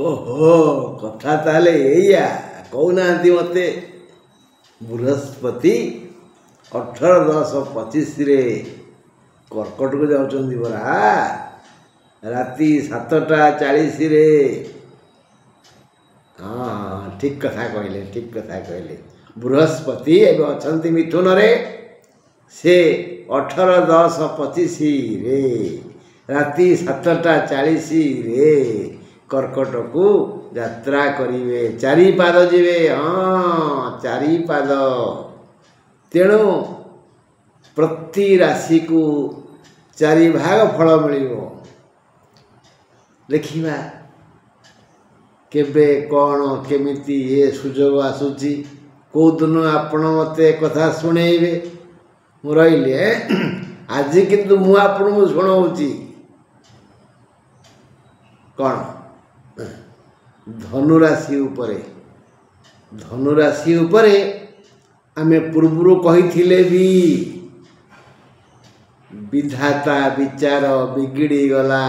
ओहो कथा ताले एया कहूना मते बृहस्पति 18-10-25 रे कर्कट को जाउछंदी बरा राति 7:40 रे। हाँ ठीक कथा कहले बृहस्पति एवं अछंती मिथुन रे से 18-10-25 रे राति 7:40 रे कर्कट को यात्रा करिवे। 4 पाद जीवे। हाँ 4 पाद। तेणु प्रति राशि को 4 भाग फल मिलिबो। देखिबा केबे कौन केमिति ये सुजोग आसुची को दिन आपण मते कथा सुनेइबे मु रहिले आज किंतु मु आपण को सुनाउची कौन धनुराशि उपरे आमे पूर्वरु कहिथिले भी विधाता विचार बिगिड़ी गला।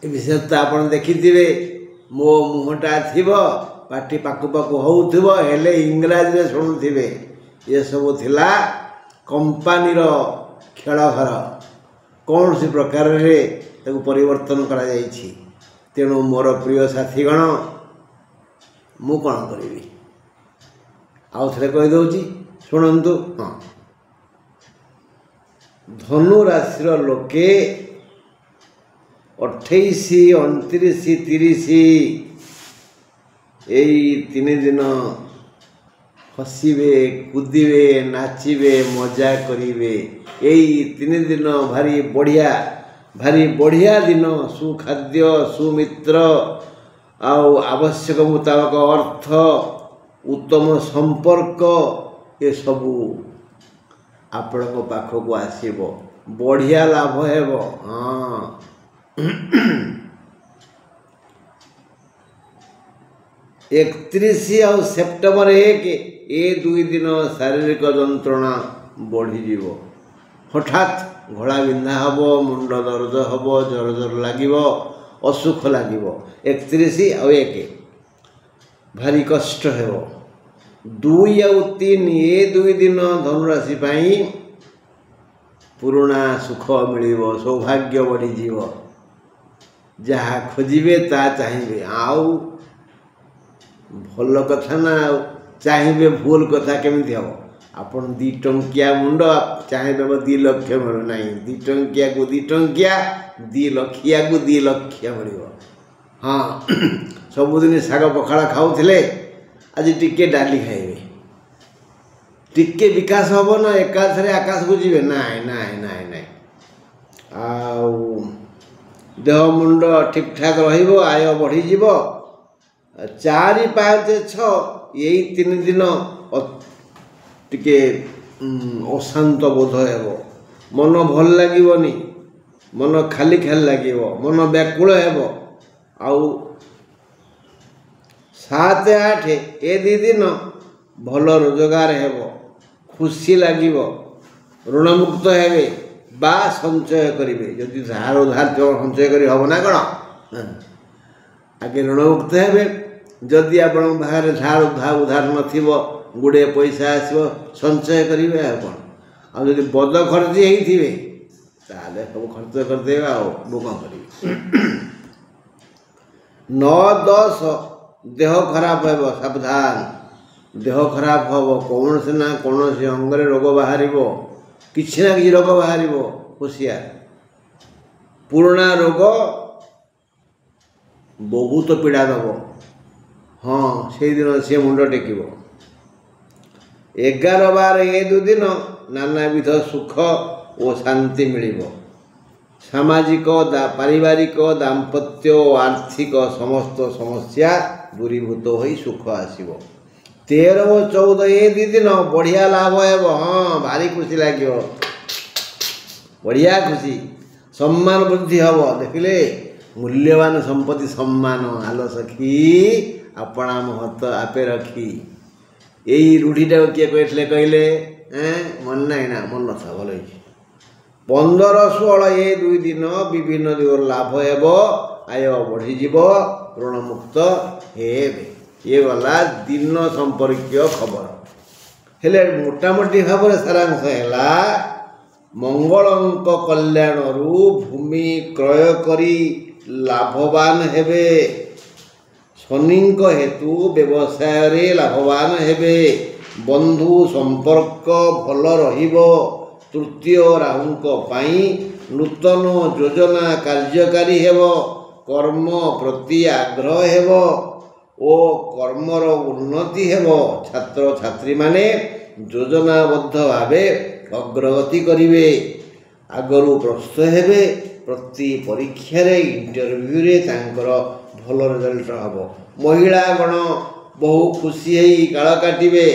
ए विषय तो आपण देखिथिबे मो मुहटा थिबो पाटी पाकु पाकु होउथिबो हेले इंग्राजी रे सुनुथिबे। ये सब थिला कंपनी रो खेल घर कौन सी प्रकार रे ताकू परिवर्तन करा जाइछि। तेणु मोर प्रिय साथीगण मु कौन करी आउ थे कही दौची शुणु। हाँ धनु राशि लोके 28, 29, 30 यही 3 दिन हसिबे कूदिबे नाचिबे मजा करिवे। यही 3 दिन भारी बढ़िया दिन सुखाद्य सुमित्र आउ आवश्यक मुताबक अर्थ उत्तम संपर्क ये सबू आपण पाखक आसीबो बढ़िया लाभ हेबो। हाँ 31 और सेप्टेम्बर 1 ये 2 दिन शारीरिक जंत्रणा बढ़ीज। हठात घोड़ा बिंधा हम मुंड दर्द हम जर लगे असुख लगे। 31 और 1 भारी कष्ट है। 2 और 3 ये 2 दिन धनुराशि पुराणा सुख मिल सौभाग्य बढ़ीज। जहाँ खोजे ता चाहिए आउ भल कथा ना चाहिए भूल कथा केमिति हम आपन 2 टंकिया मुंड चाहिए 2 लाख मिलू ना 2 टंकिया को 2 टंकिया 2 लखिया को 2 लक्ष मिल। हाँ सबुदिन शाग पखाड़ा खाऊले आज टिके डाली खाइबे टिके विकास हम ना एकाथरे आकाश को जीवे नाई नाई नाई नाई आउ देह मुंड ठीक ठाक रहिबो आय बढ़ीज। 4, 5, 6 यही 3 दिन टिके अशांत बोध हेबो मन भल लागिबोनी मन खाली खाली लागिबो मन व्याकुल हेबो। आउ 7, 8 ए 2 दिन भल रोजगार हेबो खुशी लागिबो ऋण मुक्त हेबे बा संचय करिवे। जदि धार उधार संचय करी हबो ना कण आगे ऋण मुक्त हेबे। जदि आपण बाहर धार उधार नथिबो गुड़े पैसा आसो संचय करेंगे आ जब बद खर्ची होते सब खर्च करदे वो कौन कर 9, 10 देह खराब हो सावधान देह खराब हम कौन से ना कौन से अंगरे रोग बाहर किसी ना कि रोग बाहर होशियार पुराणा रोग बहुत पीड़ा दब। हाँ से दिन सी मुंड टेक 11, 12 ये 2 दिन नानाविध सुख और शांति मिल। सामाजिक पारिवारिक दाम्पत्य आर्थिक समस्त समस्या दूरीभूत हो सुख आसो। 13 और 14 ये 2 दिन बढ़िया लाभ है। हाँ भारी खुशी लगे बढ़िया खुशी सम्मान वृद्धि हम देखिले मूल्यवान संपत्ति सम्मान आलो सखी अपना महत्व आपे रखी। यही रूढ़ीटा किए कहले मन ना मन था भल 15-16 ଏ 2 ଦିନ ବିଭିନ୍ନ ଦିଗର ଲାଭ ହେବ, ଆୟ ବଢ଼ିଯିବ, ଋଣମୁକ୍ତ ହେବେ। ଇଏ ଗଲା ଦିନ ସମ୍ପର୍କୀୟ ଖବର। ହେଲେ ମୋଟାମୋଟି ଭାବରେ ସାରାଂଶ ହେଲା ମଙ୍ଗଳଙ୍କ କଲ୍ୟାଣରୁ ଭୂମି କ୍ରୟ କରି ଲାଭବାନ ହେବେ, ଶନିଙ୍କ ହେତୁ ବ୍ୟବସାୟରେ ଲାଭବାନ ହେବେ, ବନ୍ଧୁ ସମ୍ପର୍କ ଭଲ ରହିବ, ତୃତୀୟ ରାହୁଙ୍କ ପାଇଁ ନୂତନ ଯୋଜନା କାର୍ଯ୍ୟକାରୀ ହେବ, କର୍ମ ପ୍ରତି ଆଗ୍ରହ ହେବ ଓ କର୍ମର ଉନ୍ନତି ହେବ। ଛାତ୍ରଛାତ୍ରୀମାନେ ଯୋଜନାବଦ୍ଧ ଭାବେ ଅଗ୍ରଗତି କରିବେ, ଆଗରୁ ପ୍ରସ୍ତୁତ ହେବେ, ପ୍ରତି ପରୀକ୍ଷାରେ ଇଣ୍ଟରଭ୍ୟୁରେ ତାଙ୍କର ଭଲ ରେଜଲ୍ଟ ହେବ। ମହିଳାଗଣ ବହୁ ଖୁସି ହେଇ କାଳ କାଟିବେ,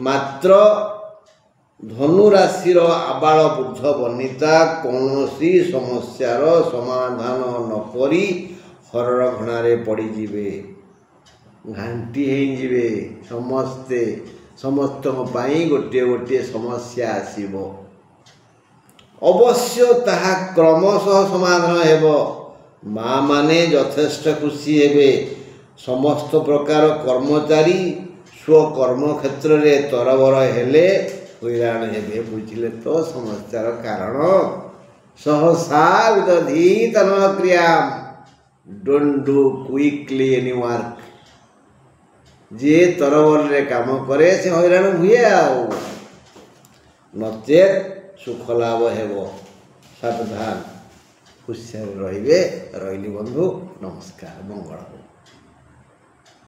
ମାତ୍ର ଧନୁରାଶିର ଆବାଳ ବୃଦ୍ଧ ବନିତା କୌଣସି ସମସ୍ୟାର ସମାଧାନ ନକରି ହରଡ଼ଘଣାରେ ପଡ଼ିଯିବେ, ଘାଣ୍ଟି ହେଇଯିବେ। ସମସ୍ତଙ୍କ ପାଇଁ ଗୋଟିଏ ଗୋଟିଏ ସମସ୍ୟା ଆସିବ। ଅବଶ୍ୟ ତାହା କ୍ରମଶଃ ସମାଧାନ ହେବ। ମା ମାନେ ଯଥେଷ୍ଟ ଖୁସି ହେବେ। ସମସ୍ତ ପ୍ରକାର କର୍ମଚାରୀ ସ୍ୱକର୍ମକ୍ଷେତ୍ରରେ ତରବର ହେଲେ ହଇରାଣ ହେବେ। ବୁଝିଲେ ତ ସମସ୍ୟାର କାରଣ। ସହସା ବିଦଧୀତନ କ୍ରିୟାମ୍, don't do quickly any work. ଯିଏ ତରବରରେ କାମ କରେ ସେ ହଇରାଣ ହୁଏ, ଆଉ ନଚେତ୍ ସୁଖ ଲାଭ ହେବ। ସାବଧାନ, ହୁସିଆର ରହିବେ। ରହିଲି ବନ୍ଧୁ, ନମସ୍କାର, ମଙ୍ଗଳ।